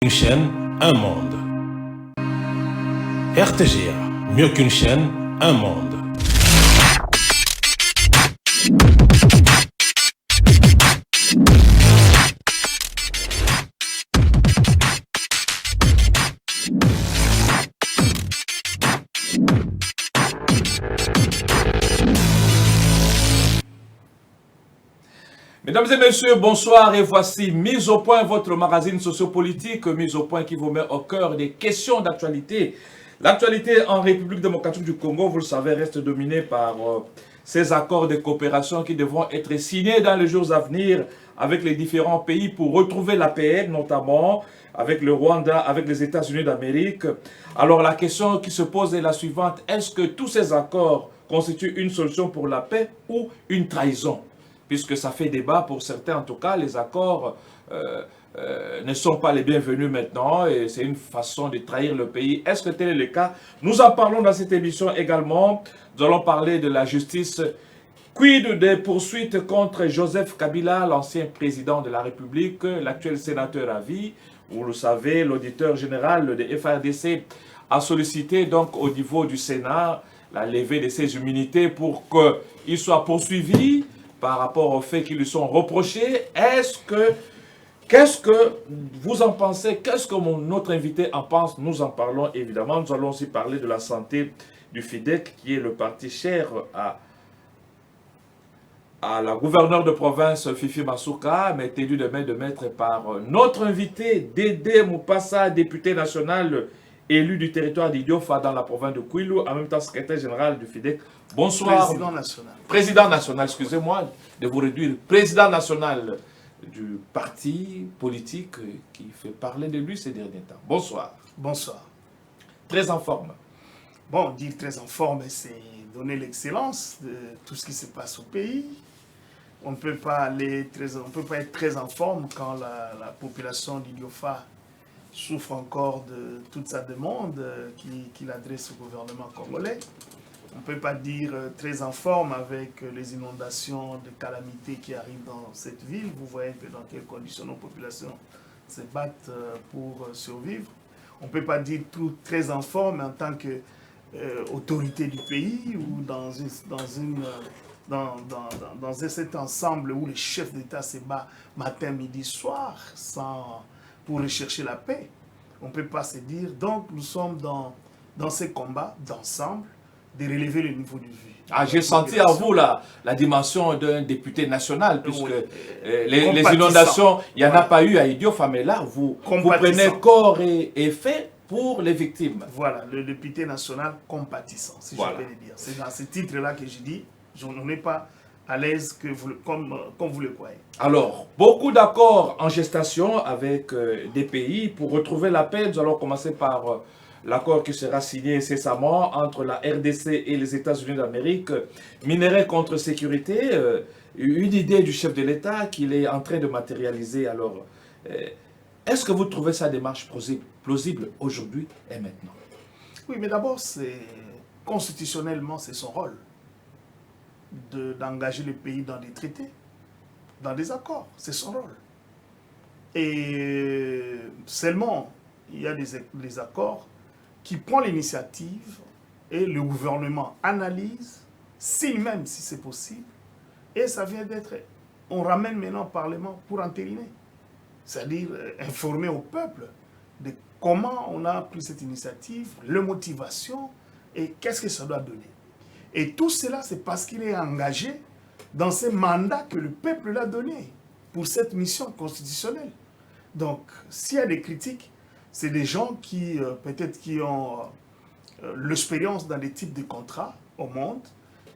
Une chaîne, un monde. RTGA, mieux qu'une chaîne, un monde. Mesdames et messieurs, bonsoir et voici Mise au point, votre magazine sociopolitique, mise au point qui vous met au cœur des questions d'actualité. L'actualité en République démocratique du Congo, vous le savez, reste dominée par ces accords de coopération qui devront être signés dans les jours à venir avec les différents pays pour retrouver la paix, notamment avec le Rwanda, avec les États-Unis d'Amérique. Alors la question qui se pose est la suivante: est-ce que tous ces accords constituent une solution pour la paix ou une trahison ? Puisque ça fait débat pour certains, en tout cas, les accords ne sont pas les bienvenus maintenant et c'est une façon de trahir le pays. Est-ce que tel est le cas? Nous en parlons dans cette émission également. Nous allons parler de la justice. Quid des poursuites contre Joseph Kabila, l'ancien président de la République, l'actuel sénateur à vie? Vous le savez, l'auditeur général de FARDC a sollicité donc au niveau du Sénat la levée de ses immunités pour qu'il soit poursuivi par rapport aux faits qui lui sont reprochés. Qu'est-ce que vous en pensez? Qu'est-ce que notre invité en pense? Nous en parlons évidemment. Nous allons aussi parler de la santé du FIDEC, qui est le parti cher à la gouverneure de province Fifi Masuka, mais tenu de main de maître par notre invité, Dédé Moupassa, député national élu du territoire d'Idiofa dans la province de Kwilu, en même temps secrétaire général du FIDEC. Bonsoir. Président national. Président national, excusez-moi de vous réduire. Président national du parti politique qui fait parler de lui ces derniers temps. Bonsoir. Bonsoir. Très en forme. Bon, dire très en forme, c'est donner l'excellence de tout ce qui se passe au pays. On ne peut pas être très en forme quand la population d'Idiofa souffre encore de toute sa demande qu'il adresse au gouvernement congolais. On ne peut pas dire très en forme avec les inondations de calamités qui arrivent dans cette ville. Vous voyez un peu dans quelles conditions nos populations se battent pour survivre. On ne peut pas dire tout très en forme en tant qu'autorité du pays ou dans cet ensemble où les chefs d'État se battent matin, midi, soir pour rechercher la paix. On ne peut pas se dire. Donc nous sommes dans ces combats d'ensemble, de relever le niveau de vie. Ah, j'ai senti à vous la dimension d'un député national, puisque Oui. les inondations, il n'y en a pas eu à Idiofa, mais là, vous prenez corps et effet pour les victimes. Voilà, le député national compatissant, si Voilà. je peux le dire. C'est dans ce titre-là que je dis, je n'en ai pas à l'aise comme vous le croyez. Alors, beaucoup d'accords en gestation avec des pays pour retrouver la paix. Nous allons commencer par l'accord qui sera signé incessamment entre la RDC et les États-Unis d'Amérique. Minerais contre sécurité, une idée du chef de l'État qu'il est en train de matérialiser. Alors, est-ce que vous trouvez sa démarche plausible aujourd'hui et maintenant? Oui, mais d'abord, constitutionnellement, c'est son rôle d'engager le pays dans des traités, dans des accords. C'est son rôle. Et seulement, il y a des accords qui prennent l'initiative et le gouvernement analyse, signe même si c'est possible, et ça vient d'être... On ramène maintenant au Parlement pour entériner. C'est-à-dire informer au peuple de comment on a pris cette initiative, les motivations et qu'est-ce que ça doit donner. Et tout cela, c'est parce qu'il est engagé dans ce mandat que le peuple l'a donné pour cette mission constitutionnelle. Donc, s'il y a des critiques, c'est des gens qui, peut-être, qui ont l'expérience dans des types de contrats au monde,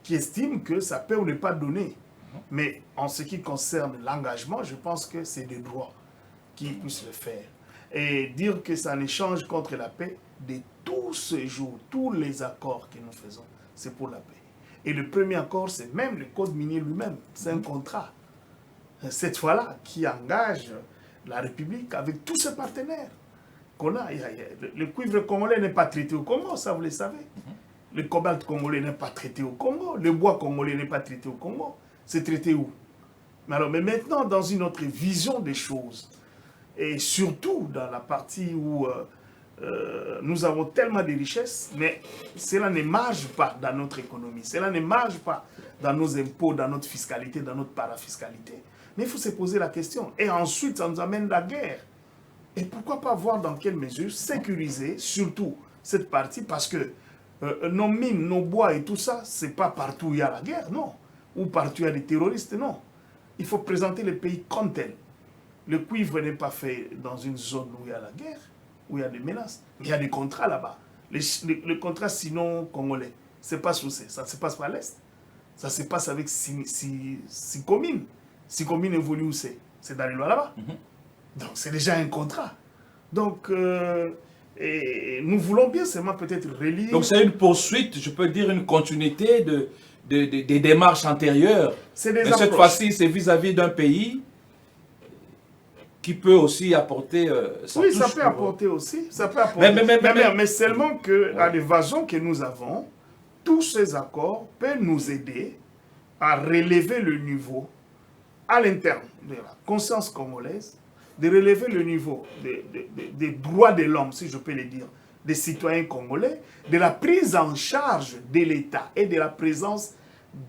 qui estiment que ça peut ou ne pas donner. Mais en ce qui concerne l'engagement, je pense que c'est des droits qui puissent le faire. Et dire que c'est un échange contre la paix, de tous ces jours, tous les accords que nous faisons, c'est pour la paix. Et le premier accord, c'est même le code minier lui-même. C'est un contrat, cette fois-là, qui engage la République avec tous ses partenaires qu'on a. Le cuivre congolais n'est pas traité au Congo, ça vous le savez. Le cobalt congolais n'est pas traité au Congo. Le bois congolais n'est pas traité au Congo. C'est traité où? Mais maintenant, dans une autre vision des choses, et surtout dans la partie où nous avons tellement de richesses, mais cela ne marche pas dans notre économie, cela ne marche pas dans nos impôts, dans notre fiscalité, dans notre parafiscalité. Mais il faut se poser la question. Et ensuite, ça nous amène la guerre. Et pourquoi pas voir dans quelle mesure sécuriser surtout cette partie, parce que nos mines, nos bois et tout ça, c'est pas partout où il y a la guerre, non. Ou partout où il y a des terroristes, non. Il faut présenter les pays comme tels. Le cuivre n'est pas fait dans une zone où il y a la guerre, où il y a des menaces. Il y a des contrats là-bas. Les contrats sinon congolais, c'est pas sous ça ne se passe pas à l'Est. Ça se passe avec six communes. 6 communes évoluent où c'est? C'est dans les lois là-bas. Donc c'est déjà un contrat. Donc et nous voulons bien seulement peut-être relire. Donc c'est une poursuite, je peux dire une continuité des démarches antérieures. Mais cette fois-ci, c'est vis-à-vis d'un pays qui peut aussi apporter sa oui, touche ça peut apporter aussi. Ça peut apporter. Mais seulement qu'à l'évasion que nous avons, tous ces accords peuvent nous aider à relever le niveau à l'interne de la conscience congolaise, de relever le niveau des droits de l'homme, si je peux le dire, des citoyens congolais, de la prise en charge de l'État et de la présence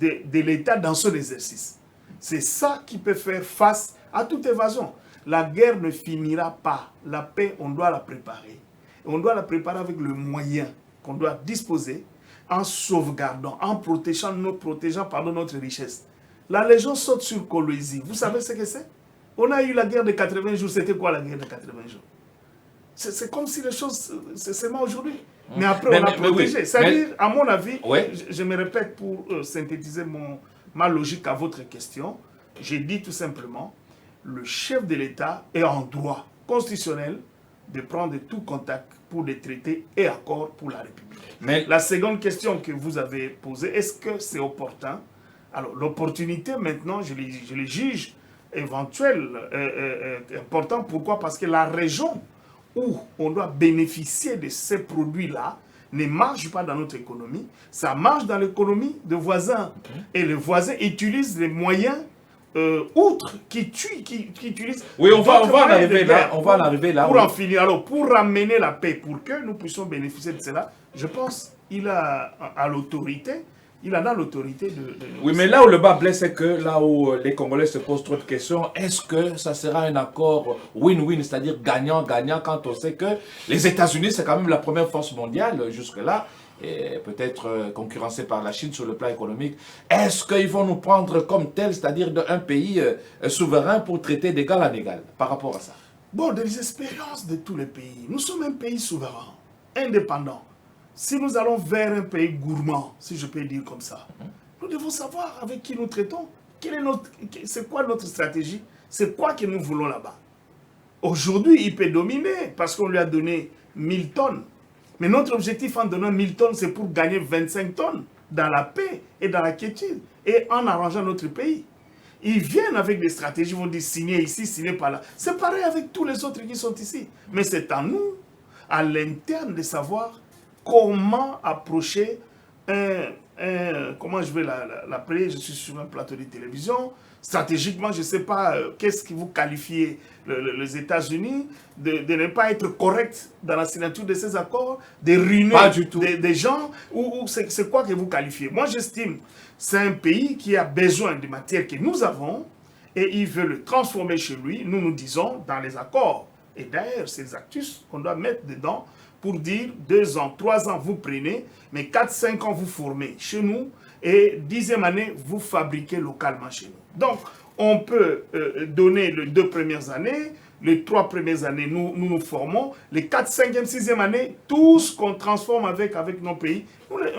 de l'État dans son exercice. C'est ça qui peut faire face à toute évasion. La guerre ne finira pas. La paix, on doit la préparer. Et on doit la préparer avec le moyen qu'on doit disposer en sauvegardant, en protégeant notre richesse. La Légion saute sur Kolwezi. Vous savez ce que c'est? On a eu la guerre de 80 jours. C'était quoi la guerre de 80 jours? C'est comme si les choses, c'est seulement aujourd'hui. Mais après, on a protégé. Oui. C'est-à-dire, à mon avis, je me répète pour synthétiser ma logique à votre question, j'ai dit tout simplement, le chef de l'État est en droit constitutionnel de prendre tout contact pour des traités et accords pour la République. Mais la seconde question que vous avez posée, est-ce que c'est opportun? Alors, l'opportunité, maintenant, je les juge éventuelle, important. Pourquoi? Parce que la région où on doit bénéficier de ces produits-là ne marche pas dans notre économie. Ça marche dans l'économie de voisins. Et les voisins utilisent les moyens outre qui utilisent. Oui, on va en arriver là. On va en arriver là. Pour en finir, alors pour ramener la paix, pour que nous puissions bénéficier de cela, je pense qu'il a à l'autorité. Il en a l'autorité de... Oui, mais là où le bas blesse, c'est que là où les Congolais se posent trop de questions, est-ce que ça sera un accord win-win, c'est-à-dire gagnant-gagnant, quand on sait que les États-Unis, c'est quand même la première force mondiale jusque-là, et peut-être concurrencée par la Chine sur le plan économique. Est-ce qu'ils vont nous prendre comme tel, c'est-à-dire un pays souverain pour traiter d'égal à égal par rapport à ça? Bon, des expériences de tous les pays. Nous sommes un pays souverain, indépendant. Si nous allons vers un pays gourmand, si je peux dire comme ça, nous devons savoir avec qui nous traitons. C'est quoi notre stratégie? C'est quoi que nous voulons là-bas? Aujourd'hui, il peut dominer parce qu'on lui a donné 1000 tonnes. Mais notre objectif en donnant 1000 tonnes, c'est pour gagner 25 tonnes dans la paix et dans la quiétude et en arrangeant notre pays. Ils viennent avec des stratégies, ils vont dire signer ici, signer par là. C'est pareil avec tous les autres qui sont ici. Mais c'est à nous, à l'interne, de savoir comment approcher comment je vais l'appeler, je suis sur un plateau de télévision, stratégiquement, je ne sais pas, qu'est-ce que vous qualifiez les États-Unis de ne pas être correct dans la signature de ces accords, de ruiner des gens, ou c'est quoi que vous qualifiez? Moi, j'estime c'est un pays qui a besoin de matières que nous avons, et il veut le transformer chez lui, nous disons, dans les accords. Et d'ailleurs, c'est les actus qu'on doit mettre dedans, pour dire 2 ans, 3 ans, vous prenez, mais 4-5 ans, vous formez chez nous, et 10e année, vous fabriquez localement chez nous. Donc, on peut donner les 2 premières années, les 3 premières années, nous formons, les 4, 5e, 6e année, tout ce qu'on transforme avec nos pays,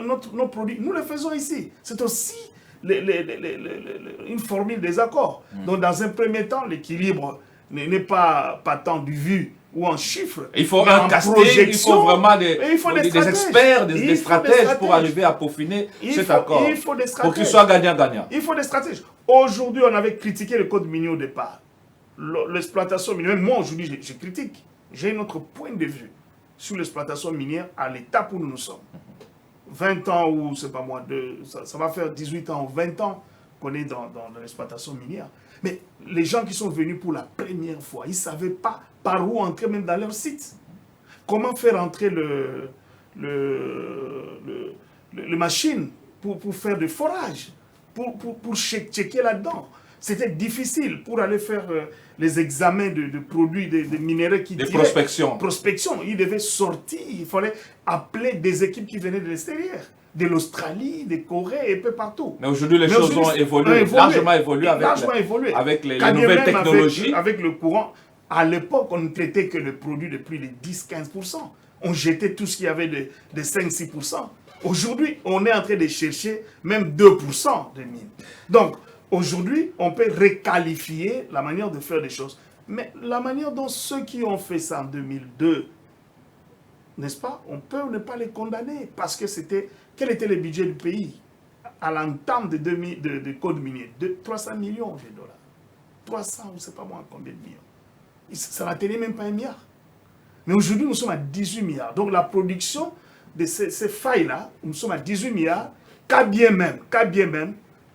nos produits, nous les faisons ici. C'est aussi une formule des accords. Donc, dans un premier temps, l'équilibre n'est pas tant du vu ou en chiffres. Il faut un casting, il faut vraiment des experts, des stratèges pour arriver à peaufiner cet accord. Il faut des stratèges. Pour qu'il soit gagnant-gagnant. Il faut des stratèges. Aujourd'hui, on avait critiqué le code minier au départ. L'exploitation minière, moi aujourd'hui, je critique. J'ai un autre point de vue sur l'exploitation minière à l'étape où nous sommes. 20 ans ou, c'est pas moi, ça va faire 18 ans ou 20 ans qu'on est dans l'exploitation minière. Mais les gens qui sont venus pour la première fois, ils ne savaient pas par où entrer même dans leur site. Comment faire entrer le machine pour faire du forage, pour checker là-dedans. C'était difficile pour aller faire les examens de produits, de minéraux qui tiraient. Prospection. Prospection. Il devait sortir, il fallait appeler des équipes qui venaient de l'extérieur, de l'Australie, de Corée, et peu partout. Mais aujourd'hui, les choses ont évolué, largement évolué avec les nouvelles technologies. Avec le courant. À l'époque, on ne traitait que le produit de plus de 10-15%. On jetait tout ce qu'il y avait de 5-6%. Aujourd'hui, on est en train de chercher même 2% de mine. Donc, aujourd'hui, on peut requalifier la manière de faire des choses. Mais la manière dont ceux qui ont fait ça en 2002, n'est-ce pas, on peut ne pas les condamner. Parce que c'était... Quel était le budget du pays à l'entame de code minier? De 300 millions de dollars. 300, je ne sais pas moi combien de millions. Ça n'atteignait même pas 1 milliard. Mais aujourd'hui, nous sommes à 18 milliards. Donc la production de ces failles-là, nous sommes à 18 milliards, qu'à bien même,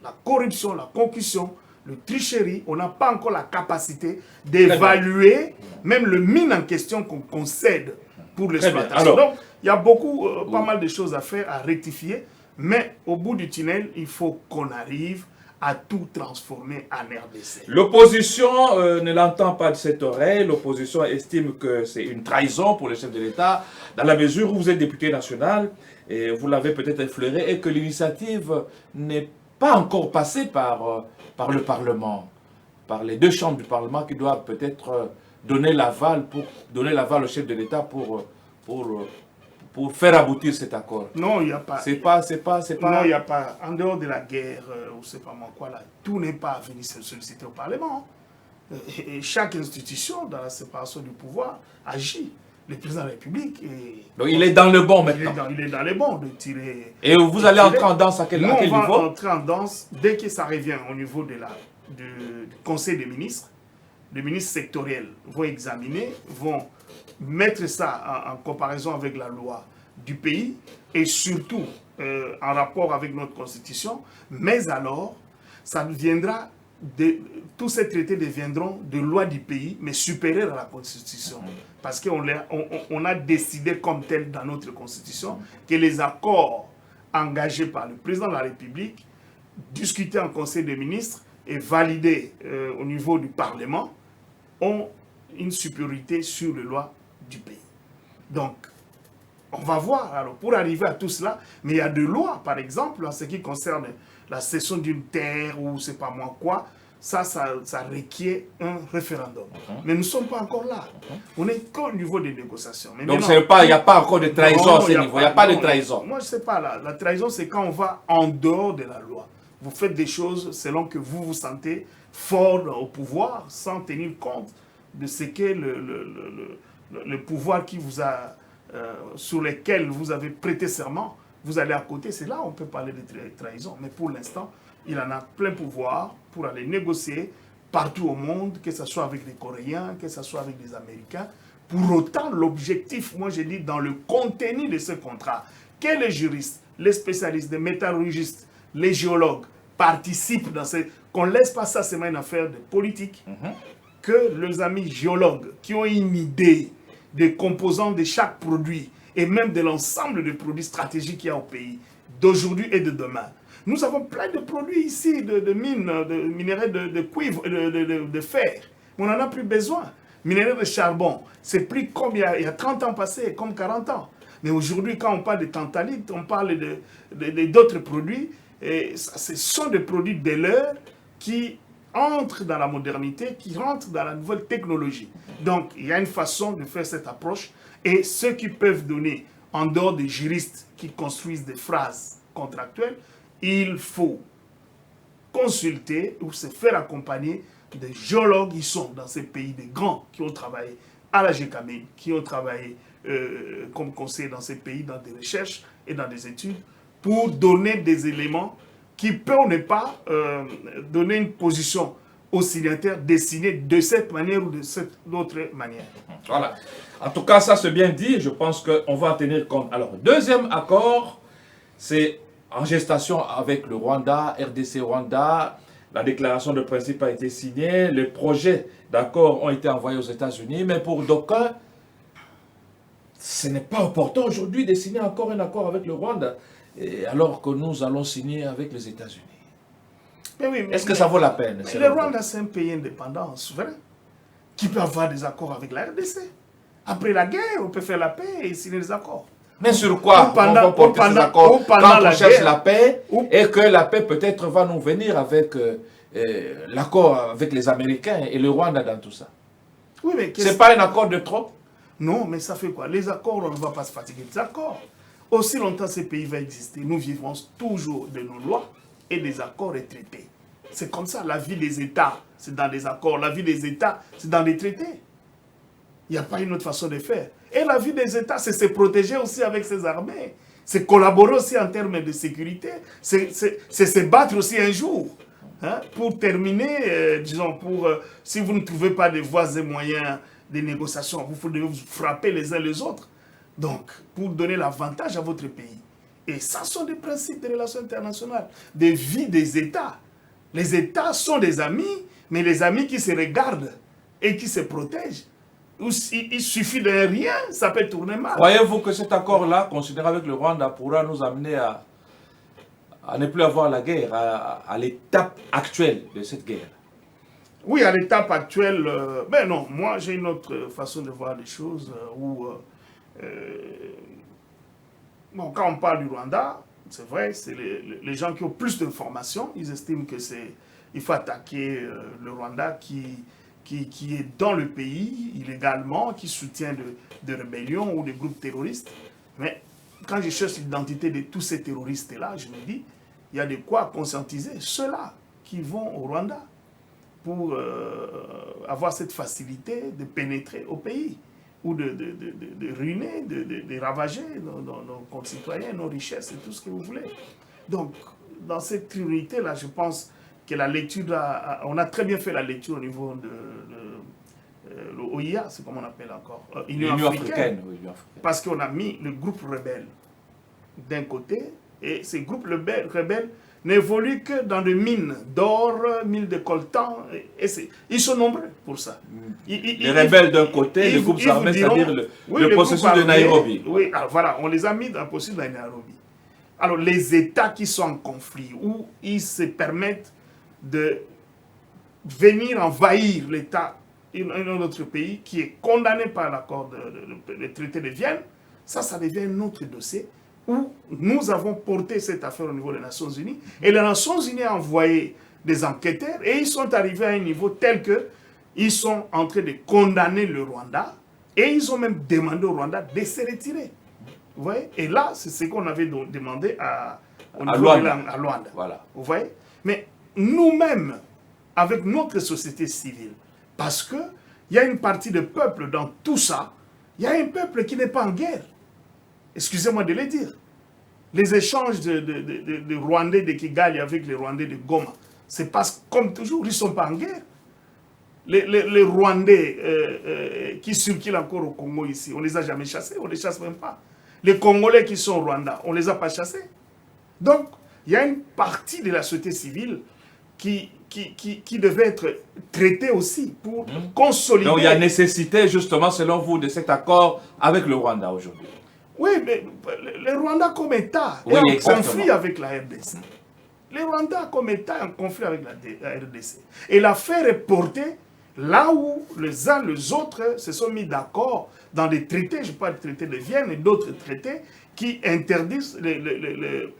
la corruption, la concussion, le tricherie, on n'a pas encore la capacité d'évaluer même le mine en question qu'on concède pour l'exploitation. Donc, il y a beaucoup, pas mal de choses à faire, à rectifier, mais au bout du tunnel, il faut qu'on arrive à tout transformer en RDC. L'opposition ne l'entend pas de cette oreille. L'opposition estime que c'est une trahison pour le chef de l'État, dans la mesure où vous êtes député national, et vous l'avez peut-être effleuré, et que l'initiative n'est pas encore passée par le Parlement, par les deux chambres du Parlement qui doivent peut-être donner l'aval au chef de l'État pour faire aboutir cet accord. Non, il n'y a pas. C'est pas. Non, il n'y a pas. En dehors de la guerre, ou c'est pas moi quoi là, tout n'est pas venu se solliciter au Parlement. Et chaque institution, dans la séparation du pouvoir, agit. Le président de la République donc il est dans le bon maintenant. Il est dans le bon de tirer. Et vous allez entrer en danse à quel niveau? On va entrer en danse dès que ça revient au niveau du Conseil des ministres. Les ministres sectoriels vont examiner, vont mettre ça en comparaison avec la loi du pays et surtout en rapport avec notre constitution. Mais alors, ça deviendra, tous ces traités deviendront de loi du pays, mais supérieures à la constitution. Parce qu'on a décidé comme tel dans notre constitution que les accords engagés par le président de la République, discutés en Conseil des ministres et validés au niveau du Parlement, ont une supériorité sur les lois du pays. Donc, on va voir, alors, pour arriver à tout cela, mais il y a des lois, par exemple, en ce qui concerne la cession d'une terre ou c'est pas moi quoi, ça requiert un référendum. Mais nous ne sommes pas encore là. On n'est qu'au niveau des négociations. Mais donc, il n'y a pas encore de trahison à ce niveau, il n'y a pas de trahison. Moi, je ne sais pas, la trahison, c'est quand on va en dehors de la loi. Vous faites des choses selon que vous vous sentez fort au pouvoir, sans tenir compte de ce qu'est le pouvoir qui vous a, sur lequel vous avez prêté serment. Vous allez à côté, c'est là où on peut parler de trahison. Mais pour l'instant, il en a plein pouvoir pour aller négocier partout au monde, que ce soit avec les Coréens, que ce soit avec les Américains. Pour autant, l'objectif, moi je dis, dans le contenu de ce contrat, que les juristes, les spécialistes, les métallurgistes, les géologues participent dans ces... Qu'on ne laisse pas ça, c'est une affaire de politique. Que les amis géologues qui ont une idée des composants de chaque produit et même de l'ensemble des produits stratégiques qu'il y a au pays, d'aujourd'hui et de demain. Nous avons plein de produits ici, de mines, de minéraux de cuivre, de fer. On n'en a plus besoin. Minéraux de charbon, c'est plus comme il y a 30 ans passés, comme 40 ans. Mais aujourd'hui, quand on parle de tantalite, on parle d'autres produits. Et ce sont des produits de l'heure qui entrent dans la modernité, qui rentrent dans la nouvelle technologie. Donc, il y a une façon de faire cette approche. Et ceux qui peuvent donner, en dehors des juristes qui construisent des phrases contractuelles, il faut consulter ou se faire accompagner des géologues qui sont dans ces pays, des grands, qui ont travaillé à la GECAMIN, qui ont travaillé comme conseiller dans ces pays, dans des recherches et dans des études, pour donner des éléments qui peuvent ne pas donner une position aux signataires dessinée de cette manière ou de cette autre manière. Voilà. En tout cas, ça c'est bien dit. Je pense qu'on va en tenir compte. Alors, deuxième accord, c'est en gestation avec le Rwanda, RDC Rwanda. La déclaration de principe a été signée, les projets d'accord ont été envoyés aux États-Unis, mais pour d'aucuns, ce n'est pas opportun aujourd'hui de signer encore un accord avec le Rwanda, alors que nous allons signer avec les États-Unis. Oui, Est-ce que ça vaut la peine? Le Rwanda, c'est un pays indépendant, souverain, qui peut avoir des accords avec la RDC. Après la guerre, on peut faire la paix et signer des accords. Mais sur quoi on va porter ces accords quand on cherche la paix et que la paix peut-être va nous venir avec l'accord avec les Américains et le Rwanda dans tout ça? Oui, mais c'est pas un accord de trop? Non, mais ça fait quoi? Les accords, on ne va pas se fatiguer des accords. Aussi longtemps ces pays vont exister, nous vivrons toujours de nos lois et des accords et traités. C'est comme ça, la vie des États, c'est dans des accords. La vie des États, c'est dans des traités. Il n'y a pas une autre façon de faire. Et la vie des États, c'est se protéger aussi avec ses armées. C'est collaborer aussi en termes de sécurité. C'est se battre aussi un jour. Hein, pour terminer, disons, si vous ne trouvez pas de voies et moyens de négociation, vous devez vous frapper les uns les autres. Donc, pour donner l'avantage à votre pays. Et ça sont des principes des relations internationales, des vies des États. Les États sont des amis, mais les amis qui se regardent et qui se protègent. Il suffit de rien, ça peut tourner mal. Croyez-vous que cet accord-là, considéré avec le Rwanda, pourra nous amener à ne plus avoir la guerre, à l'étape actuelle de cette guerre? Oui, à l'étape actuelle, ben non, moi j'ai une autre façon de voir les choses où, bon, quand on parle du Rwanda, c'est vrai, c'est les gens qui ont plus d'informations, ils estiment que il faut attaquer le Rwanda qui est dans le pays illégalement, qui soutient de rébellions ou des groupes terroristes. Mais quand je cherche l'identité de tous ces terroristes-là, je me dis, il y a de quoi conscientiser ceux-là qui vont au Rwanda pour avoir cette facilité de pénétrer au pays ou de ruiner, de ravager nos concitoyens, nos richesses et tout ce que vous voulez. Donc, dans cette priorité-là, je pense que la lecture, on a très bien fait la lecture au niveau de l'OIA, c'est comme on appelle encore, Union africaine. Oui, parce qu'on a mis le groupe rebelle d'un côté, et ces groupes rebelles n'évoluent que dans des mines d'or, mines de coltan, et ils sont nombreux pour ça. Les rebelles d'un côté, les groupes armés, c'est-à-dire le processus de Nairobi. Oui, alors voilà, on les a mis dans le processus de Nairobi. Alors les États qui sont en conflit, où ils se permettent de venir envahir l'État, un autre pays qui est condamné par l'accord le traité de Vienne, ça devient un autre dossier où nous avons porté cette affaire au niveau des Nations Unies et les Nations Unies ont envoyé des enquêteurs et ils sont arrivés à un niveau tel que ils sont en train de condamner le Rwanda et ils ont même demandé au Rwanda de se retirer. Vous voyez? Et là, c'est ce qu'on avait demandé à Luanda. Voilà. Vous voyez? Mais nous-mêmes, avec notre société civile, parce qu'il y a une partie de peuple dans tout ça, il y a un peuple qui n'est pas en guerre. Excusez-moi de le dire. Les échanges de Rwandais de Kigali avec les Rwandais de Goma, c'est parce que, comme toujours, ils ne sont pas en guerre. Les Rwandais qui circulent encore au Congo ici, on ne les a jamais chassés, on ne les chasse même pas. Les Congolais qui sont au Rwanda, on ne les a pas chassés. Donc, il y a une partie de la société civile qui devait être traitée aussi pour consolider. Donc, il y a nécessité, justement, selon vous, de cet accord avec le Rwanda aujourd'hui. Oui, mais le Rwanda comme État est en conflit avec la RDC. Le Rwanda comme État est en conflit avec la RDC. Et l'affaire est portée là où les uns les autres se sont mis d'accord dans des traités, je parle du traité de Vienne et d'autres traités qui interdisent le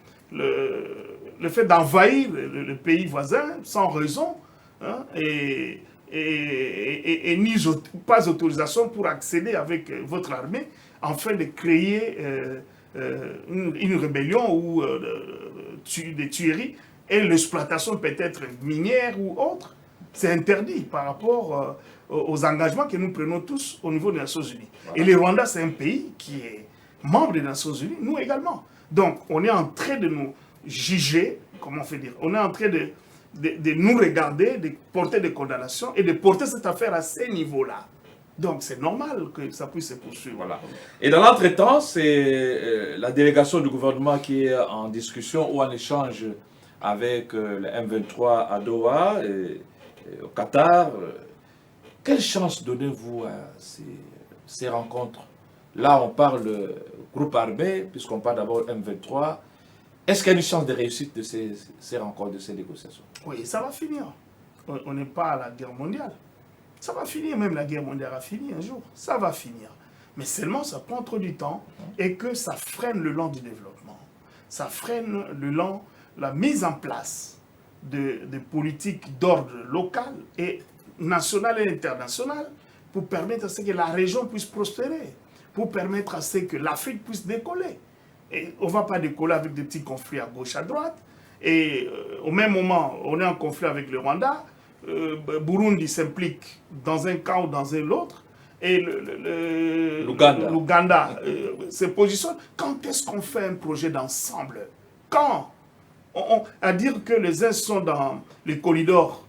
fait d'envahir le pays voisin sans raison hein, et pas d'autorisation pour accéder avec votre armée afin de créer une rébellion ou des tueries et l'exploitation peut-être minière ou autre. C'est interdit par rapport aux engagements que nous prenons tous au niveau des Nations Unies. Voilà. Et le Rwanda, c'est un pays qui est membre des Nations Unies, nous également. Donc, on est en train de nous juger, comment on fait dire, on est en train de nous regarder, de porter des condamnations et de porter cette affaire à ces niveaux-là. Donc, c'est normal que ça puisse se poursuivre. Voilà. Et dans l'entretemps, c'est la délégation du gouvernement qui est en discussion ou en échange avec le M23 à Doha, et au Qatar. Quelle chance donnez-vous à ces rencontres? Là, on parle groupe armé, puisqu'on parle d'abord M23. Est-ce qu'il y a une chance de réussite de ces rencontres, de ces négociations? Oui, ça va finir. On n'est pas à la guerre mondiale. Ça va finir, même la guerre mondiale a fini un jour. Ça va finir. Mais seulement, ça prend trop du temps et que ça freine le long du développement. Ça freine le long la mise en place de politiques d'ordre local et national et international pour permettre à ce que la région puisse prospérer, pour permettre à ce que l'Afrique puisse décoller. Et on ne va pas décoller avec des petits conflits à gauche, à droite. Et au même moment, on est en conflit avec le Rwanda, Burundi s'implique dans un cas ou dans un autre, et l'Ouganda se positionne. Quand est-ce qu'on fait un projet d'ensemble? Quand à dire que les uns sont dans les corridors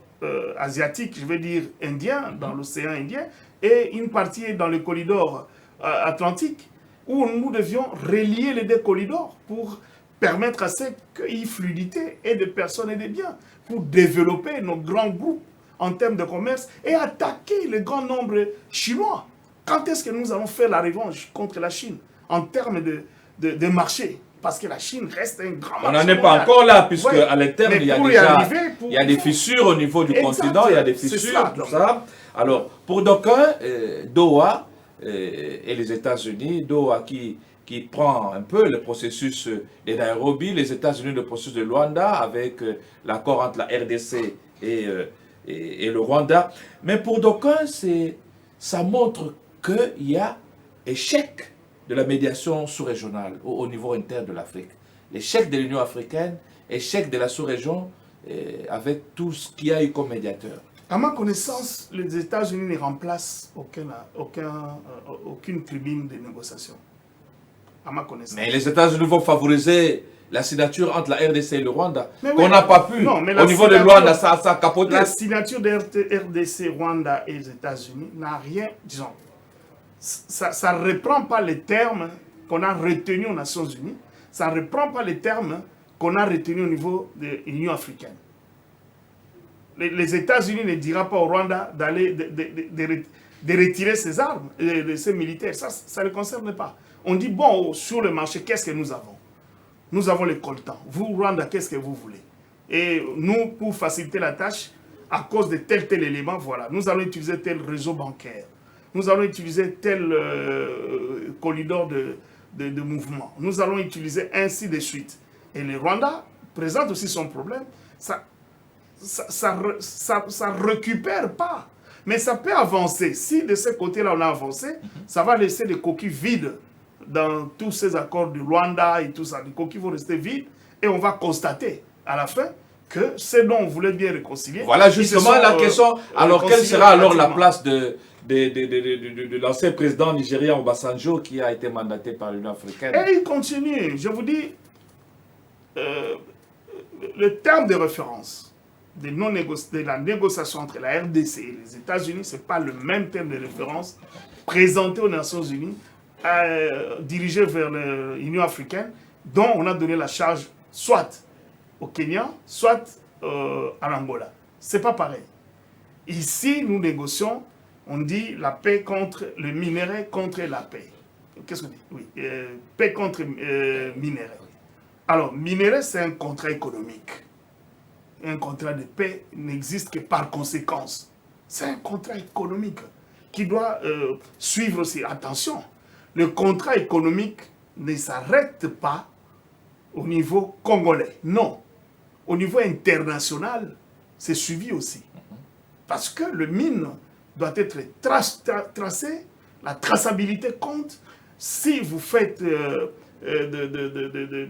asiatiques, je veux dire indiens, dans l'océan Indien, et une partie est dans le corridor atlantique, où nous devions relier les deux corridors pour permettre à ce qu'il y ait fluidité et de personnes et de biens, pour développer nos grands groupes en termes de commerce et attaquer le grand nombre chinois. Quand est-ce que nous allons faire la revanche contre la Chine en termes de marché? Parce que la Chine reste un grand marché. On n'en est pas encore là, puisque à l'interne, il y a déjà il y a des pour fissures au niveau du continent, il y a des fissures, tout ça. Alors, pour d'aucuns, Doha et les États-Unis, Doha qui prend un peu le processus de Nairobi, les États-Unis le processus de Luanda avec l'accord entre la RDC et le Rwanda. Mais pour d'aucuns, ça montre qu'il y a échec de la médiation sous-régionale au niveau interne de l'Afrique. L'échec de l'Union africaine, échec de la sous-région avec tout ce qu'il y a eu comme médiateur. À ma connaissance, les États-Unis ne remplacent aucune tribune de négociation. À ma connaissance. Mais les États-Unis vont favoriser la signature entre la RDC et le Rwanda, qu'on n'a pas pu. Non, mais au niveau de Rwanda, ça a capoté. La signature de RDC, Rwanda et les États-Unis n'a rien, disons, ça ne reprend pas les termes qu'on a retenus aux Nations Unies, ça ne reprend pas les termes qu'on a retenus au niveau de l'Union africaine. Les États-Unis ne diront pas au Rwanda d'aller de retirer ses armes, ses militaires. Ça ne les concerne pas. On dit, bon, sur le marché, qu'est-ce que nous avons? Nous avons les coltans. Vous, Rwanda, qu'est-ce que vous voulez? Et nous, pour faciliter la tâche, à cause de tel élément, voilà, nous allons utiliser tel réseau bancaire. Nous allons utiliser tel corridor de mouvement. Nous allons utiliser ainsi de suite. Et le Rwanda présente aussi son problème. Ça récupère pas. Mais ça peut avancer. Si de ce côté-là, on a avancé, ça va laisser des coquilles vides dans tous ces accords du Rwanda et tout ça. Les coquilles vont rester vides et on va constater à la fin que ce dont on voulait bien réconcilier. Voilà justement la question. Alors, quelle sera alors la place de l'ancien président nigérien Obasanjo qui a été mandaté par l'Union africaine? Et il continue. Je vous dis, le terme de référence de la négociation entre la RDC et les États-Unis, ce n'est pas le même terme de référence présenté aux Nations Unies, dirigé vers l'Union africaine, dont on a donné la charge soit au Kenya, soit à l'Angola. Ce n'est pas pareil. Ici, nous négocions, on dit la paix contre le minerai contre la paix. Qu'est-ce qu'on dit? Oui, paix contre minerai. Alors, minerai, c'est un contrat économique. Un contrat de paix n'existe que par conséquence. C'est un contrat économique qui doit suivre aussi. Attention, le contrat économique ne s'arrête pas au niveau congolais. Non. Au niveau international, c'est suivi aussi. Parce que le mine doit être tracé, la traçabilité compte. Si vous faites de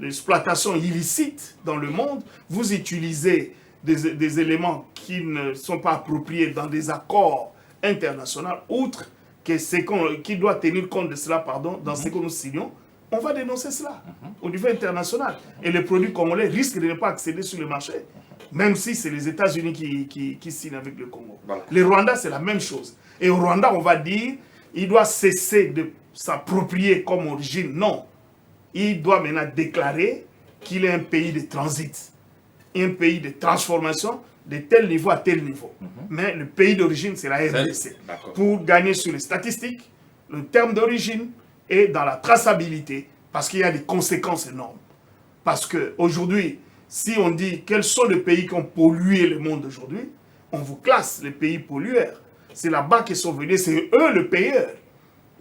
l'exploitation illicite dans le monde, vous utilisez des éléments qui ne sont pas appropriés dans des accords internationaux, outre que qui doit tenir compte de cela, dans ce que nous signons, on va dénoncer cela au niveau international. Et les produits congolais risquent de ne pas accéder sur le marché, même si c'est les États-Unis qui signent avec le Congo. Voilà. Le Rwanda, c'est la même chose. Et au Rwanda, on va dire, il doit cesser de s'approprier comme origine. Non. Il doit maintenant déclarer qu'il est un pays de transit. un pays de transformation de tel niveau à tel niveau. Mais le pays d'origine, c'est la RDC. Pour gagner sur les statistiques, le terme d'origine et dans la traçabilité, parce qu'il y a des conséquences énormes. Parce qu'aujourd'hui, si on dit quels sont les pays qui ont pollué le monde aujourd'hui, on vous classe les pays pollueurs. C'est là-bas qu'ils sont venus, c'est eux le payeur.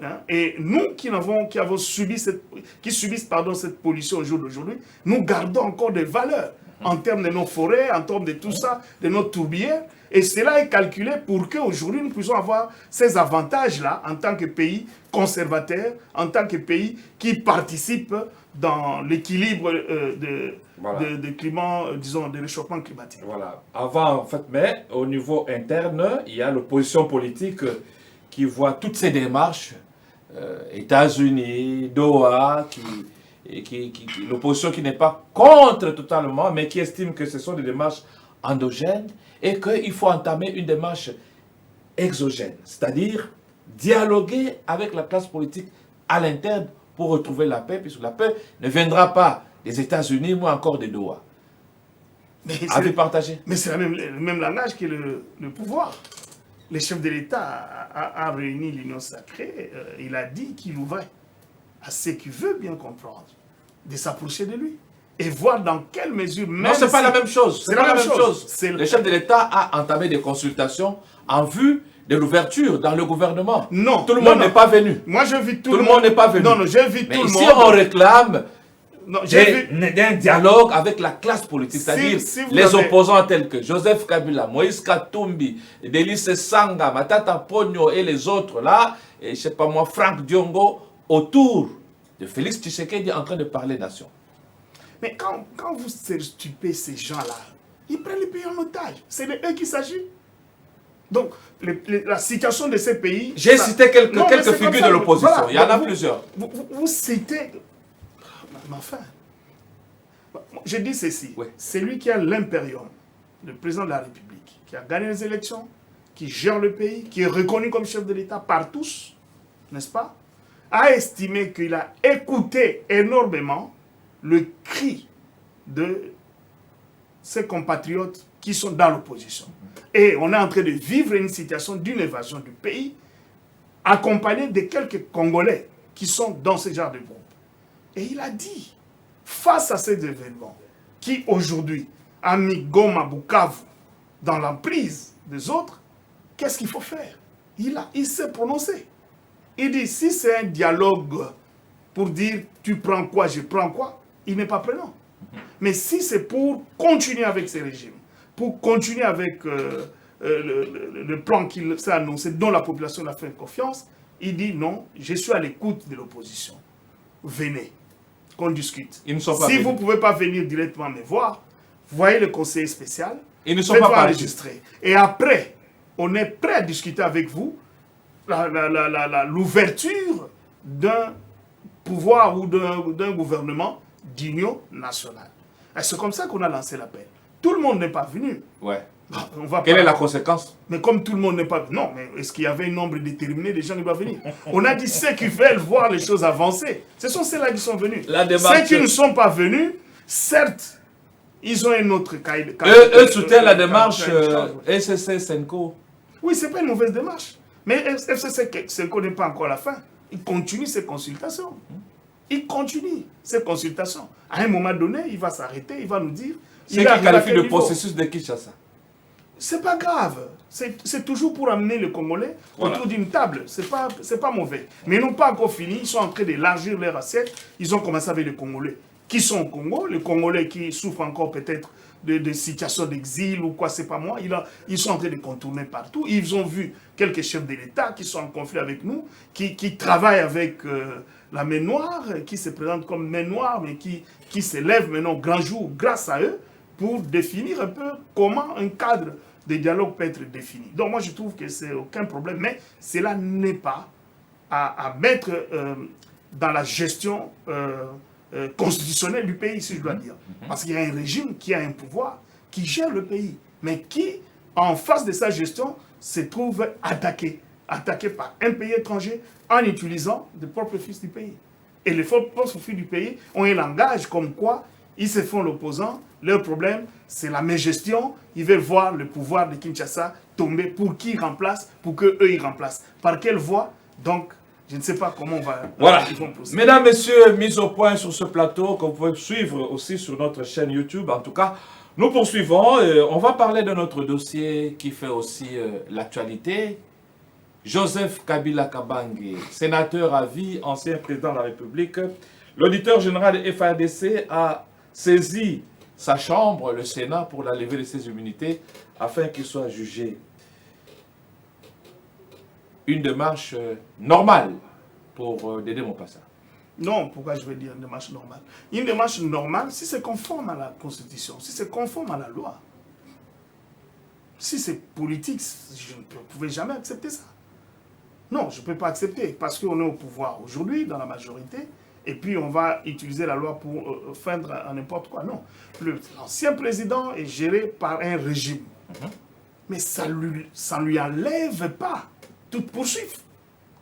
Hein? Et nous qui avons subi cette pollution au jour d'aujourd'hui, nous gardons encore des valeurs en termes de nos forêts, en termes de tout ça, de nos tourbières. Et cela est calculé pour qu'aujourd'hui nous puissions avoir ces avantages-là en tant que pays conservateur, en tant que pays qui participe dans l'équilibre de climat, disons, de réchauffement climatique. Voilà. Avant, en fait, mais au niveau interne, il y a l'opposition politique qui voit toutes ces démarches, États-Unis, Doha, l'opposition qui n'est pas contre totalement, mais qui estime que ce sont des démarches endogènes et qu'il faut entamer une démarche exogène, c'est-à-dire dialoguer avec la classe politique à l'interne pour retrouver la paix, puisque la paix ne viendra pas des États-Unis, ou encore de Doha. Avis partagé. Mais c'est le même langage que le pouvoir. Le chef de l'État a réuni l'Union sacrée, il a dit qu'il ouvrait à ceux qui veulent bien comprendre de s'approcher de lui et voir dans quelle mesure... Non, ce n'est pas la même chose. C'est la même chose. Le chef de l'État a entamé des consultations en vue de l'ouverture dans le gouvernement. Non. Tout le monde n'est pas venu. Moi, j'invite tout le monde n'est pas venu. Non, j'invite tout le monde. Mais si on réclame d'un dialogue avec la classe politique, c'est-à-dire les opposants tels que Joseph Kabila, Moïse Katumbi, Délice Sanga, Matata Pogno et les autres là, et je ne sais pas moi, Franck Diongo, autour de Félix Tshisekedi en train de parler nation. Mais quand vous stupez ces gens-là, ils prennent les pays en otage. C'est de eux qu'il s'agit. Donc, la situation de ces pays... J'ai cité quelques figures de l'opposition. Voilà, il y en a plusieurs. Vous citez... Mais enfin, je dis ceci. Oui. C'est lui qui a l'impérium, le président de la République, qui a gagné les élections, qui gère le pays, qui est reconnu comme chef de l'État par tous, n'est-ce pas, a estimé qu'il a écouté énormément le cri de ses compatriotes qui sont dans l'opposition. Et on est en train de vivre une situation d'une évasion du pays, accompagnée de quelques Congolais qui sont dans ce genre de groupe. Et il a dit, face à ces événements, qui aujourd'hui a mis Goma, Bukavu dans l'emprise des autres, qu'est-ce qu'il faut faire? Il s'est prononcé. Il dit, si c'est un dialogue pour dire, tu prends quoi, je prends quoi, il n'est pas prenant. Mais si c'est pour continuer avec ces régimes, pour continuer avec le plan qu'il s'est annoncé, dont la population a fait confiance, il dit non, je suis à l'écoute de l'opposition. Venez, qu'on discute. Ils ne sont pas si venus. vous ne pouvez pas venir directement me voir, voyez le conseiller spécial, ils ne sont pas enregistrer. Et après, on est prêt à discuter avec vous l'ouverture d'un pouvoir ou d'un gouvernement d'union nationale. C'est comme ça qu'on a lancé l'appel. Tout le monde n'est pas venu. Ouais. Quelle est la conséquence? Mais comme tout le monde n'est pas venu, non, mais est-ce qu'il y avait un nombre déterminé de gens qui ne vont pas venir? On a dit ceux qui veulent voir les choses avancer. Ce sont ceux-là qui sont venus. Ceux qui ne sont pas venus, certes, ils ont un autre cahier de eux soutiennent la démarche FCC Senko. Oui, ce n'est pas une mauvaise démarche. Mais FCC Senko n'est pas encore à la fin. Il continue ses consultations. Il continue ses consultations. À un moment donné, il va s'arrêter, il va nous dire... C'est qui qualifie le processus de Kinshasa. C'est pas grave. C'est toujours pour amener les Congolais autour d'une table. C'est pas mauvais. Mais ils n'ont pas encore fini. Ils sont en train d'élargir leur assiette. Ils ont commencé avec les Congolais qui sont au Congo. Les Congolais qui souffrent encore peut-être de situations d'exil ou quoi, c'est pas moi. Ils sont en train de contourner partout. Ils ont vu quelques chefs de l'État qui sont en conflit avec nous, qui travaillent avec la main noire, qui se présentent comme main noire, mais qui se lèvent maintenant grand jour grâce à eux pour définir un peu comment un cadre de dialogue peut être défini. Donc moi je trouve que c'est aucun problème, mais cela n'est pas à mettre dans la gestion constitutionnelle du pays, si je dois dire. Parce qu'il y a un régime qui a un pouvoir, qui gère le pays, mais qui, en face de sa gestion, se trouve attaqué par un pays étranger en utilisant les propres fils du pays. Et les propres fils du pays ont un langage comme quoi Ils se font l'opposant. Leur problème, c'est la mégestion. Ils veulent voir le pouvoir de Kinshasa tomber pour qu'ils remplacent, pour qu'eux, ils remplacent. Par quelle voie? Donc, je ne sais pas comment on va... Voilà. Ils vont procéder. Mesdames, Messieurs, mise au point sur ce plateau que vous pouvez suivre aussi sur notre chaîne YouTube. En tout cas, nous poursuivons. On va parler de notre dossier qui fait aussi l'actualité. Joseph Kabila Kabange, sénateur à vie, ancien président de la République. L'auditeur général de FARDC a saisi sa chambre, le Sénat, pour la levée de ses immunités afin qu'il soit jugé. Une démarche normale pour Dédé Mopassa. Non, pourquoi je vais dire une démarche normale? Une démarche normale, si c'est conforme à la Constitution, si c'est conforme à la loi. Si c'est politique, je ne pouvais jamais accepter ça. Non, je ne peux pas accepter, parce qu'on est au pouvoir aujourd'hui, dans la majorité, et puis on va utiliser la loi pour feindre à n'importe quoi. Non. L'ancien président est géré par un régime. Mais ça ne lui enlève pas toute poursuite.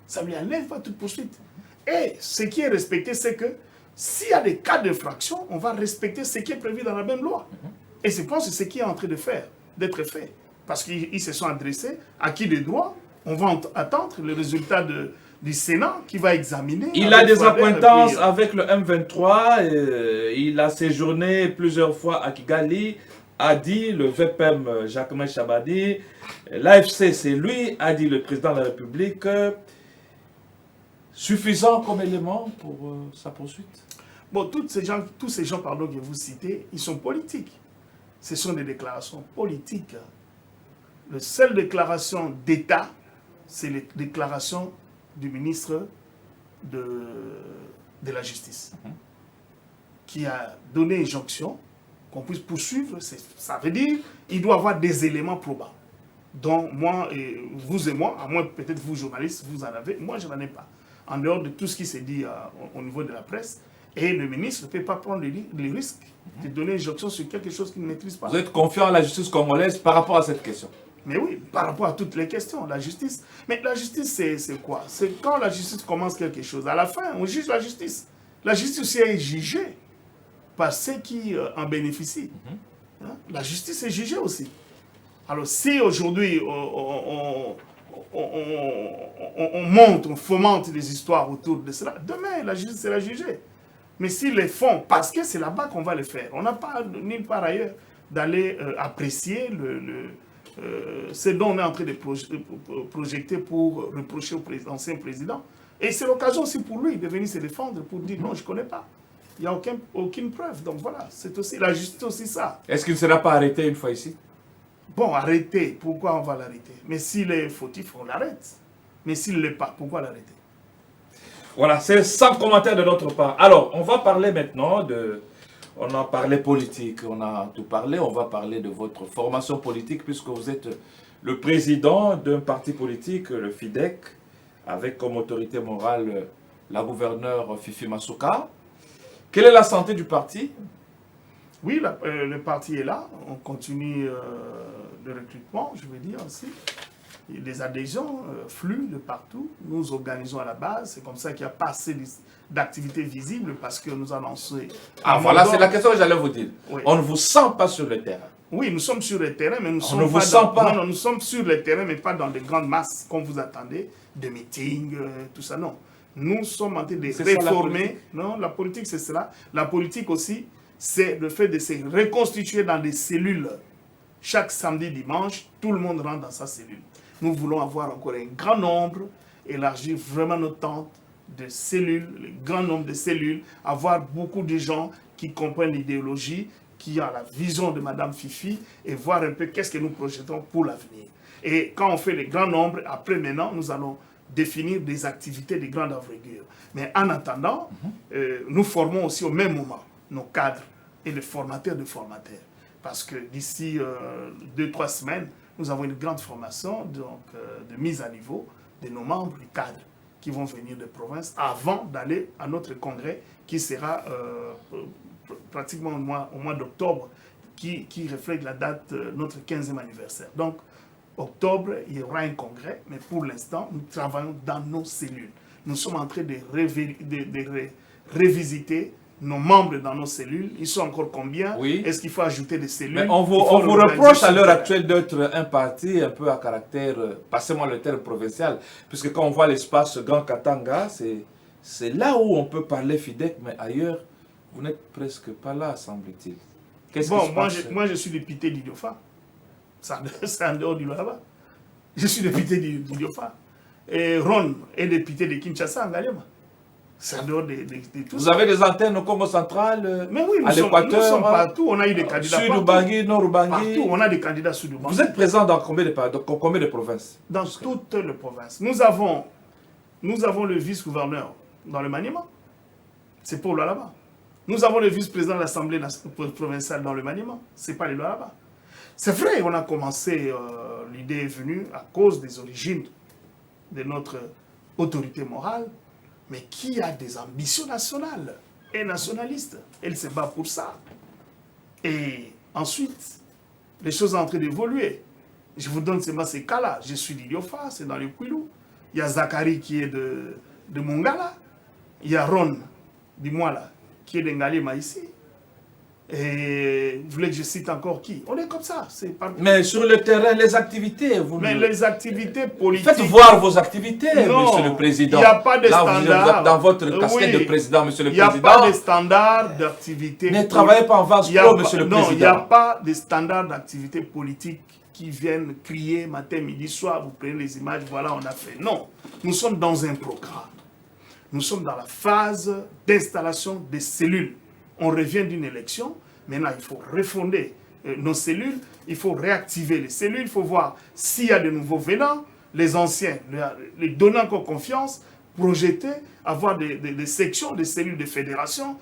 Ça ne lui enlève pas toute poursuite. Et ce qui est respecté, c'est que s'il y a des cas d'infraction, on va respecter ce qui est prévu dans la même loi. Et je pense que c'est ce qui est en train d'être fait. Parce qu'ils se sont adressés à qui de droit. On va attendre le résultat du Sénat qui va examiner. Il a des acquaintances avec le M23. Il a séjourné plusieurs fois à Kigali. A dit le VPM Jacquemin Chabadi. L'AFC, c'est lui, a dit le président de la République. Suffisant comme élément pour sa poursuite? Bon, tous ces gens pardon, que vous citez, ils sont politiques. Ce sont des déclarations politiques. La seule déclaration d'État, c'est les déclarations du ministre de la Justice, qui a donné injonction qu'on puisse poursuivre. Ça veut dire qu'il doit avoir des éléments probants. Donc moi, vous et moi, à moins peut-être vous journalistes, vous en avez, moi je n'en ai pas. En dehors de tout ce qui s'est dit au niveau de la presse, et le ministre ne peut pas prendre les risques de donner injonction sur quelque chose qu'il ne maîtrise pas. Vous êtes confiant à la justice congolaise par rapport à cette question? Mais oui, par rapport à toutes les questions, la justice. Mais la justice, c'est quoi? C'est quand la justice commence quelque chose. À la fin, on juge la justice. La justice aussi est jugée par ceux qui en bénéficient. Hein? La justice est jugée aussi. Alors si aujourd'hui on monte, on fomente des histoires autour de cela, demain la justice sera jugée. Mais s'ils les font, parce que c'est là-bas qu'on va le faire, on n'a pas nulle part ailleurs d'aller apprécier ce dont on est en train de projeter pour reprocher au ancien président. Et c'est l'occasion aussi pour lui de venir se défendre, pour dire non, je ne connais pas. Il n'y a aucune preuve. Donc voilà, c'est aussi la justice aussi ça. Est-ce qu'il ne sera pas arrêté une fois ici? Bon, arrêter, pourquoi on va l'arrêter? Mais s'il est fautif, on l'arrête. Mais s'il ne l'est pas, pourquoi l'arrêter? Voilà, c'est sans commentaire de notre part. Alors, on va parler maintenant de... On a parlé politique, on a tout parlé. On va parler de votre formation politique, puisque vous êtes le président d'un parti politique, le FIDEC, avec comme autorité morale la gouverneure Fifi Masuka. Quelle est la santé du parti? Oui, le parti est là. On continue le recrutement, je veux dire aussi. Les adhésions fluent de partout. Nous organisons à la base. C'est comme ça qu'il n'y a pas assez d'activités visibles parce que nous annonçons... Ah voilà, c'est la question que j'allais vous dire. Oui. On ne vous sent pas sur le terrain. Oui, nous sommes sur le terrain, mais nous sommes ne vous sent pas. Non, nous sommes sur le terrain, mais pas dans de grandes masses, comme vous attendez, de meetings, tout ça, non. Nous sommes en train de réformer. Non, la politique, c'est cela. La politique aussi, c'est le fait de se reconstituer dans des cellules. Chaque samedi, dimanche, tout le monde rentre dans sa cellule. Nous voulons avoir encore un grand nombre, élargir vraiment notre tente de cellules, le grand nombre de cellules, avoir beaucoup de gens qui comprennent l'idéologie, qui ont la vision de Madame Fifi, et voir un peu qu'est-ce que nous projetons pour l'avenir. Et quand on fait les grands nombres, après maintenant, nous allons définir des activités de grande envergure. Mais en attendant, nous formons aussi au même moment nos cadres et les formateurs de formateurs. Parce que d'ici 2-3 semaines, nous avons une grande formation donc, de mise à niveau de nos membres, les cadres, qui vont venir de province avant d'aller à notre congrès qui sera pratiquement au mois d'octobre, qui reflète la date de notre 15e anniversaire. Donc, octobre, il y aura un congrès, mais pour l'instant, nous travaillons dans nos cellules. Nous sommes en train de revisiter nos membres dans nos cellules. Ils sont encore combien? Oui. Est-ce qu'il faut ajouter des cellules? Mais on vous reproche à l'heure actuelle d'être un parti un peu à caractère, passez-moi le terme provincial, puisque quand on voit l'espace Grand Katanga, c'est là où on peut parler FIDEC, mais ailleurs, vous n'êtes presque pas là, semble-t-il. Qu'est-ce qui se passe? Moi, je suis député d'Idiofa. C'est en dehors du Lualaba. Je suis député d'Idiofa. Et Ron est député de Kinshasa, en Galema. C'est en dehors de tout Vous ça. avez des antennes au Congo central, Mais oui, à l'équateur, nous sommes partout. On a eu des candidats Sud partout. Ubangi, Nord Ubangi. Partout, on a des candidats Sud Ubangi. Vous êtes présent dans combien de provinces? Dans toutes les provinces. Nous avons le vice-gouverneur dans le Maniema. C'est pour là-bas. Nous avons le vice-président de l'Assemblée provinciale dans le Maniema. C'est pas les là-bas. C'est vrai, on a commencé, l'idée est venue à cause des origines de notre autorité morale, mais qui a des ambitions nationales et nationalistes. Elle se bat pour ça. Et ensuite, les choses sont en train d'évoluer. Je vous donne seulement ces cas-là. Je suis d'Idiofa, c'est dans le Kwilu. Il y a Zachary qui est de Mongala. Il y a Ron, dis-moi là, qui est de Ngalema ici. Et vous voulez que je cite encore qui? On est comme ça. Mais sur le terrain, les activités, Mais les activités politiques... Faites voir vos activités, non, monsieur le président. Il n'y a pas de là, standard. Vous êtes dans votre casquette de président, monsieur le président. Il n'y a pas de standard d'activité. Ne travaillez pas en vase clos, monsieur le président. Non, il n'y a pas de standard d'activité politique qui viennent crier matin, midi, soir. Vous prenez les images, voilà, on a fait. Non, nous sommes dans un programme. Nous sommes dans la phase d'installation des cellules. On revient d'une élection. Maintenant, il faut refonder nos cellules. Il faut réactiver les cellules. Il faut voir s'il y a de nouveaux venants, les anciens, les donner encore confiance, projeter, avoir des sections, des cellules de fédération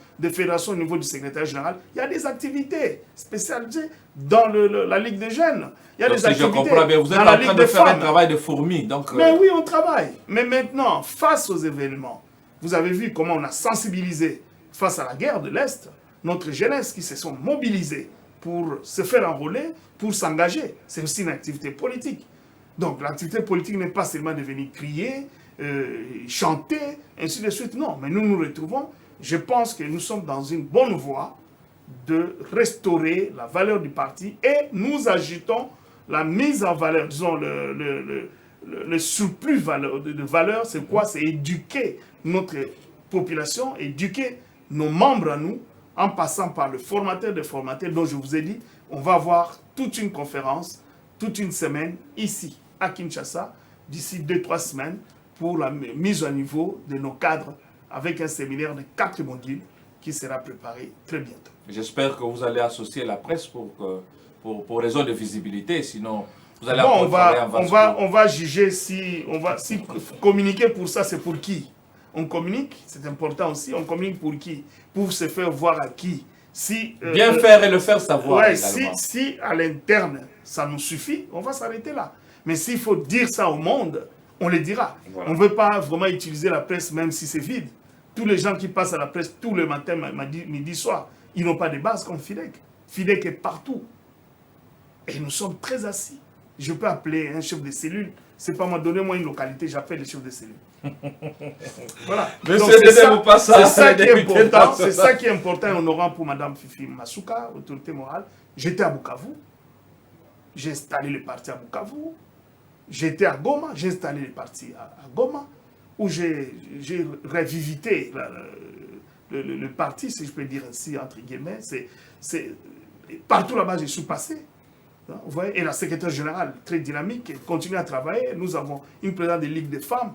au niveau du secrétaire général. Il y a des activités spécialisées dans la Ligue des jeunes. Il y a donc, des activités je comprends bien. Vous êtes en train de faire un travail de fourmi. Donc, Mais oui, on travaille. Mais maintenant, face aux événements, vous avez vu comment on a sensibilisé face à la guerre de l'Est, notre jeunesse qui se sont mobilisés pour se faire enrôler, pour s'engager. C'est aussi une activité politique. Donc l'activité politique n'est pas seulement de venir crier, chanter, ainsi de suite. Non, mais nous nous retrouvons. Je pense que nous sommes dans une bonne voie de restaurer la valeur du parti et nous agitons la mise en valeur, disons le surplus de valeur, c'est quoi? C'est éduquer notre population, éduquer nos membres à nous, en passant par le formateur des formateurs dont je vous ai dit, on va avoir toute une conférence, toute une semaine ici, à Kinshasa, d'ici 2-3 semaines, pour la mise à niveau de nos cadres, avec un séminaire de 4 modules qui sera préparé très bientôt. J'espère que vous allez associer la presse pour raison de visibilité, sinon vous allez bon, on va juger si communiquer pour ça, c'est pour qui? On communique, c'est important aussi, on communique pour qui? Pour se faire voir à qui? Si, bien faire et le faire savoir. Ouais, si à l'interne, ça nous suffit, on va s'arrêter là. Mais s'il faut dire ça au monde, on le dira. Voilà. On ne veut pas vraiment utiliser la presse même si c'est vide. Tous les gens qui passent à la presse tous les matins, midi, soir, ils n'ont pas de base comme FIDEC. FIDEC est partout. Et nous sommes très assis. Je peux appeler un chef de cellule. C'est pas moi, donnez-moi une localité, j'appelle le chef de cellule. Voilà. C'est ça qui est important. C'est ça qui est important et honorant pour Mme Fifi Masuka, autorité morale. J'étais à Bukavu. J'ai installé le parti à Bukavu. J'étais à Goma. J'ai installé le parti à Goma, où j'ai revivité le parti, si je peux dire ainsi, entre guillemets. Partout là-bas, je suis passé. Vous voyez, et la secrétaire générale, très dynamique, continue à travailler. Nous avons une présidente de Ligue des femmes.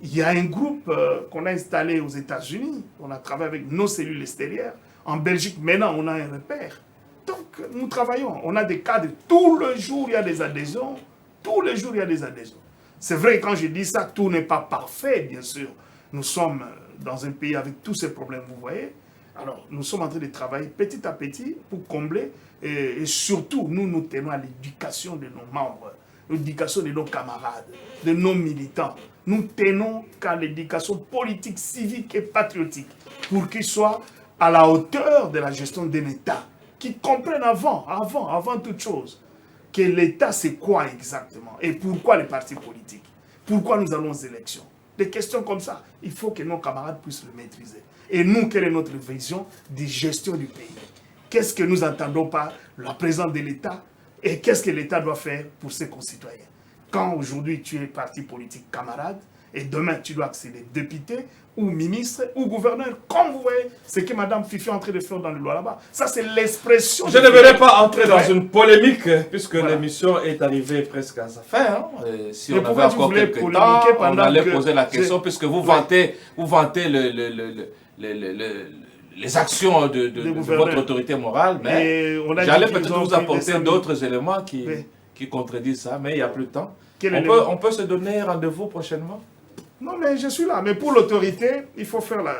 Il y a un groupe qu'on a installé aux États-Unis. On a travaillé avec nos cellules extérieures. En Belgique, maintenant, on a un repère. Donc, nous travaillons. On a des cadres. Tous les jours, il y a des adhésions. Tous les jours, il y a des adhésions. C'est vrai, quand je dis ça, tout n'est pas parfait, bien sûr. Nous sommes dans un pays avec tous ces problèmes, vous voyez. Alors, nous sommes en train de travailler petit à petit pour combler. Et surtout, nous tenons à l'éducation de nos membres, l'éducation de nos camarades, de nos militants. Nous tenons qu'à l'éducation politique, civique et patriotique pour qu'ils soient à la hauteur de la gestion d'un État, qu'ils comprennent avant toute chose, que l'État c'est quoi exactement et pourquoi les partis politiques, pourquoi nous allons aux élections. Des questions comme ça, il faut que nos camarades puissent le maîtriser. Et nous, quelle est notre vision de gestion du pays? Qu'est-ce que nous entendons par la présence de l'État et qu'est-ce que l'État doit faire pour ses concitoyens? Quand aujourd'hui tu es parti politique camarade et demain tu dois accéder député ou ministre ou gouverneur, comme vous voyez ce que Mme Fifi est en train de faire dans le loi là-bas, ça c'est l'expression. Je ne vais pas entrer dans une polémique puisque Voilà. l'émission est arrivée presque à sa fin. Hein. Et si Mais on avait pourquoi tu encore voulais quelques polémiquer temps, on pendant allait que poser la question j'ai- puisque vous Ouais. vantez les actions de gouverneurs. votre autorité morale, mais Et on a dit j'allais qu'ils peut-être ont vous pris des apporter 5 000. d'autres éléments Oui. qui contredisent ça, mais il n'y a plus de temps. Quel élément? On peut se donner rendez-vous prochainement? Non, mais je suis là. Mais pour l'autorité, il faut faire la...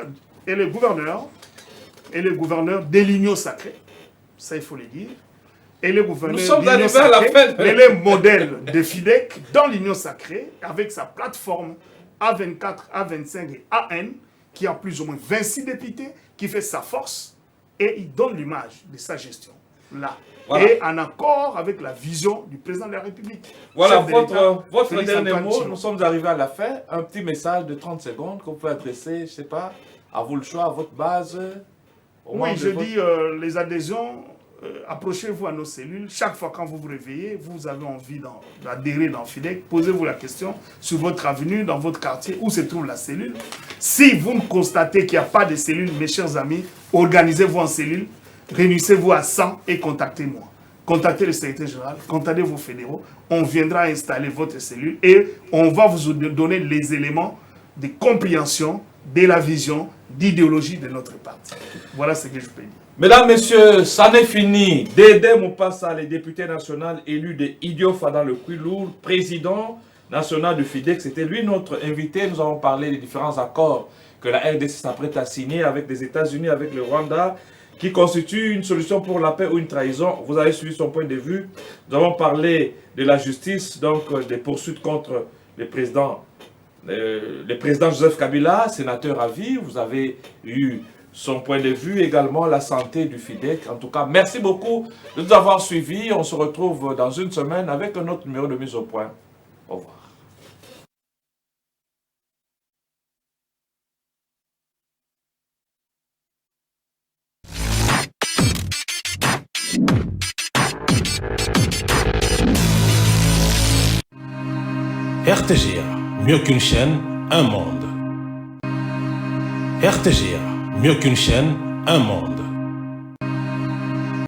Et les gouverneurs de l'Union sacrée, ça il faut le dire, et les gouverneurs Nous sommes de l'Union arrivés à la sacrée, fin. et les modèles de FIDEC dans l'Union sacrée, avec sa plateforme A24, A25 et AN, qui a plus ou moins 26 députés, qui fait sa force, et il donne l'image de sa gestion. Là. Voilà. Et en accord avec la vision du président de la République. Voilà Chef de l'État, votre Félix dernier Antoine mot. Tshilombo. Nous sommes arrivés à la fin. Un petit message de 30 secondes que vous pouvez adresser, je ne sais pas, à vous le choix, à votre base. Au Oui, membre je de votre- dis les adhésions, approchez-vous à nos cellules. Chaque fois quand vous vous réveillez, vous avez envie d'adhérer dans FIDEC, posez-vous la question sur votre avenue, dans votre quartier, où se trouve la cellule. Si vous constatez qu'il n'y a pas de cellule, mes chers amis, organisez-vous en cellule, réunissez-vous à 100 et contactez-moi. Contactez le secrétaire général, contactez vos fédéraux, on viendra installer votre cellule et on va vous donner les éléments de compréhension de la vision, d'idéologie de notre parti. Voilà ce que je peux dire. Mesdames, Messieurs, ça n'est fini. Dédé Mopassa, le député national élu de Idiofa dans le Kwilu, président national du FIDEC, c'était lui notre invité. Nous avons parlé des différents accords que la RDC s'apprête à signer avec les États-Unis, avec le Rwanda, qui constituent une solution pour la paix ou une trahison. Vous avez suivi son point de vue. Nous avons parlé de la justice, donc des poursuites contre le président Joseph Kabila, sénateur à vie. Vous avez eu son point de vue, également la santé du FIDEC. En tout cas, merci beaucoup de nous avoir suivis. On se retrouve dans une semaine avec un autre numéro de mise au point. Au revoir. RTGA, mieux qu'une chaîne, un monde. RTGA, mieux qu'une chaîne, un monde.